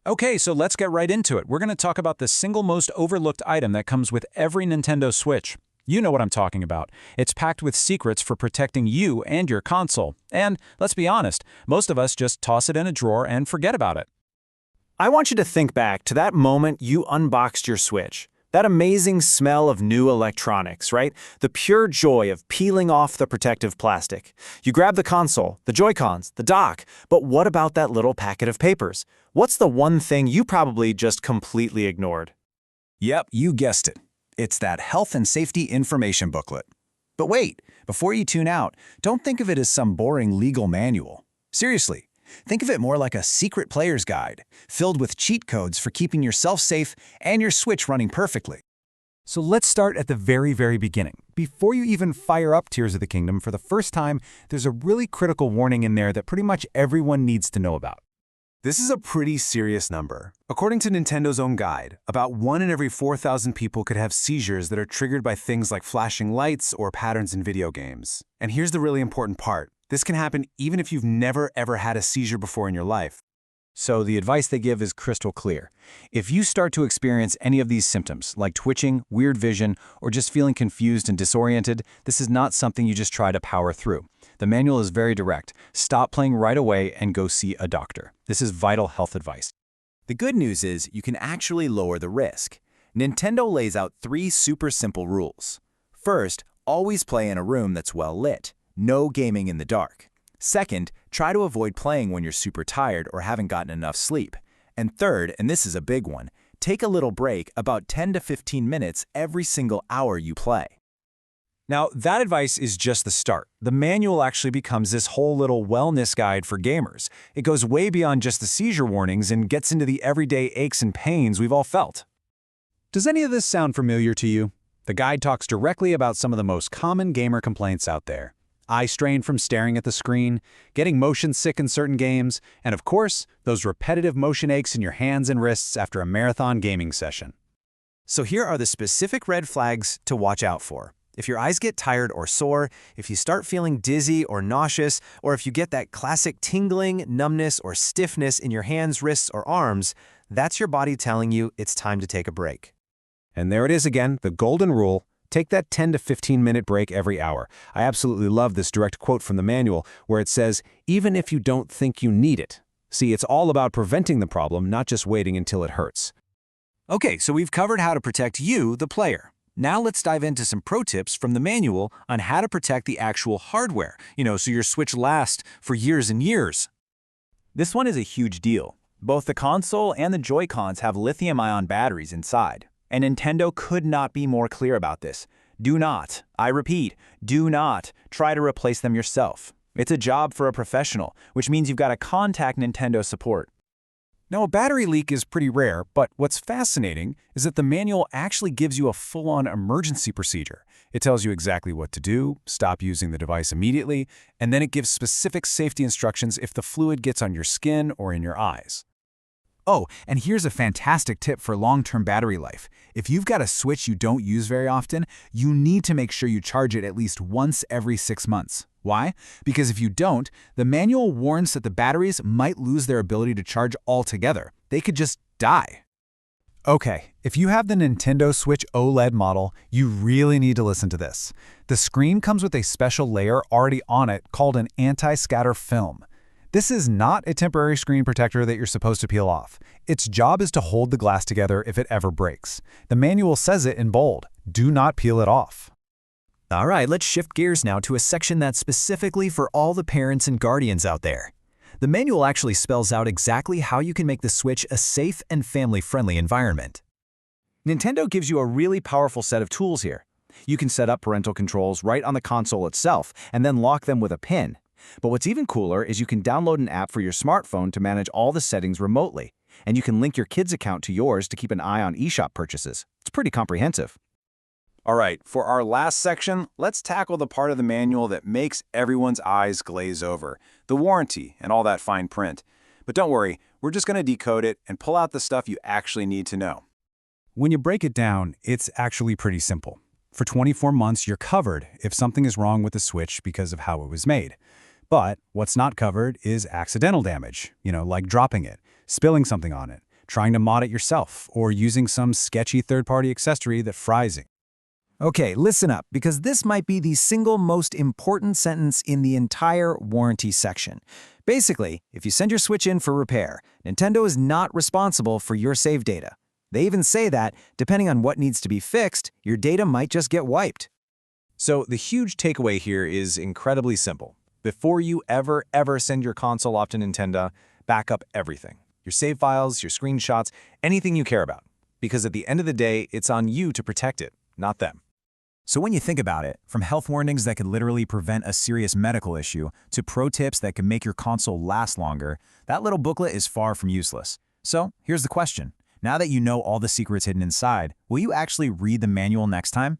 Okay, so let's get right into it. We're going to talk about the single most overlooked item that comes with every Nintendo Switch. You know what I'm talking about. It's packed with secrets for protecting you and your console. And let's be honest, most of us just toss it in a drawer and forget about it. I want you to think back to that moment you unboxed your Switch. That amazing smell of new electronics, right? The pure joy of peeling off the protective plastic. You grab the console, the Joy-Cons, the dock, but what about that little packet of papers? What's the one thing you probably just completely ignored? Yep, you guessed it. It's that health and safety information booklet. But wait, before you tune out, don't think of it as some boring legal manual. Seriously, think of it more like a secret player's guide, filled with cheat codes for keeping yourself safe and your Switch running perfectly. So let's start at the very beginning. Before you even fire up Tears of the Kingdom for the first time, there's a really critical warning in there that pretty much everyone needs to know about. This is a pretty serious number. According to Nintendo's own guide, about 1 in every 4,000 people could have seizures that are triggered by things like flashing lights or patterns in video games. And here's the really important part. This can happen even if you've never ever had a seizure before in your life. So the advice they give is crystal clear. If you start to experience any of these symptoms, like twitching, weird vision, or just feeling confused and disoriented, this is not something you just try to power through. The manual is very direct. Stop playing right away and go see a doctor. This is vital health advice. The good news is you can actually lower the risk. Nintendo lays out 3 super simple rules. First, always play in a room that's well lit. No gaming in the dark. Second, try to avoid playing when you're super tired or haven't gotten enough sleep. And third, and this is a big one, take a little break about 10 to 15 minutes every single hour you play. Now, that advice is just the start. The manual actually becomes this whole little wellness guide for gamers. It goes way beyond just the seizure warnings and gets into the everyday aches and pains we've all felt. Does any of this sound familiar to you? The guide talks directly about some of the most common gamer complaints out there. Eye strain from staring at the screen, getting motion sick in certain games, and of course, those repetitive motion aches in your hands and wrists after a marathon gaming session. So here are the specific red flags to watch out for. If your eyes get tired or sore, if you start feeling dizzy or nauseous, or if you get that classic tingling, numbness, or stiffness in your hands, wrists, or arms, that's your body telling you it's time to take a break. And there it is again, the golden rule. Take that 10 to 15-minute break every hour. I absolutely love this direct quote from the manual where it says, even if you don't think you need it. See, it's all about preventing the problem, not just waiting until it hurts. Okay, so we've covered how to protect you, the player. Now let's dive into some pro tips from the manual on how to protect the actual hardware, so your Switch lasts for years and years. This one is a huge deal. Both the console and the Joy-Cons have lithium-ion batteries inside. And Nintendo could not be more clear about this. Do not, I repeat, do not try to replace them yourself. It's a job for a professional, which means you've got to contact Nintendo support. Now, a battery leak is pretty rare, but what's fascinating is that the manual actually gives you a full-on emergency procedure. It tells you exactly what to do, stop using the device immediately, and then it gives specific safety instructions if the fluid gets on your skin or in your eyes. Oh, and here's a fantastic tip for long-term battery life. If you've got a Switch you don't use very often, you need to make sure you charge it at least once every 6 months. Why? Because if you don't, the manual warns that the batteries might lose their ability to charge altogether. They could just die. Okay, if you have the Nintendo Switch OLED model, you really need to listen to this. The screen comes with a special layer already on it called an anti-scatter film. This is not a temporary screen protector that you're supposed to peel off. Its job is to hold the glass together if it ever breaks. The manual says it in bold. Do not peel it off. All right, let's shift gears now to a section that's specifically for all the parents and guardians out there. The manual actually spells out exactly how you can make the Switch a safe and family-friendly environment. Nintendo gives you a really powerful set of tools here. You can set up parental controls right on the console itself and then lock them with a pin. But what's even cooler is you can download an app for your smartphone to manage all the settings remotely, and you can link your kid's account to yours to keep an eye on eShop purchases. It's pretty comprehensive. All right, for our last section, let's tackle the part of the manual that makes everyone's eyes glaze over, the warranty and all that fine print. But don't worry, we're just going to decode it and pull out the stuff you actually need to know. When you break it down, it's actually pretty simple. For 24 months, you're covered if something is wrong with the Switch because of how it was made. But what's not covered is accidental damage, like dropping it, spilling something on it, trying to mod it yourself, or using some sketchy third-party accessory that fries it. Okay, listen up, because this might be the single most important sentence in the entire warranty section. Basically, if you send your Switch in for repair, Nintendo is not responsible for your save data. They even say that, depending on what needs to be fixed, your data might just get wiped. So the huge takeaway here is incredibly simple. Before you ever send your console off to Nintendo, back up everything. Your save files, your screenshots, anything you care about. Because at the end of the day, it's on you to protect it, not them. So when you think about it, from health warnings that could literally prevent a serious medical issue to pro tips that can make your console last longer, that little booklet is far from useless. So here's the question. Now that you know all the secrets hidden inside, will you actually read the manual next time?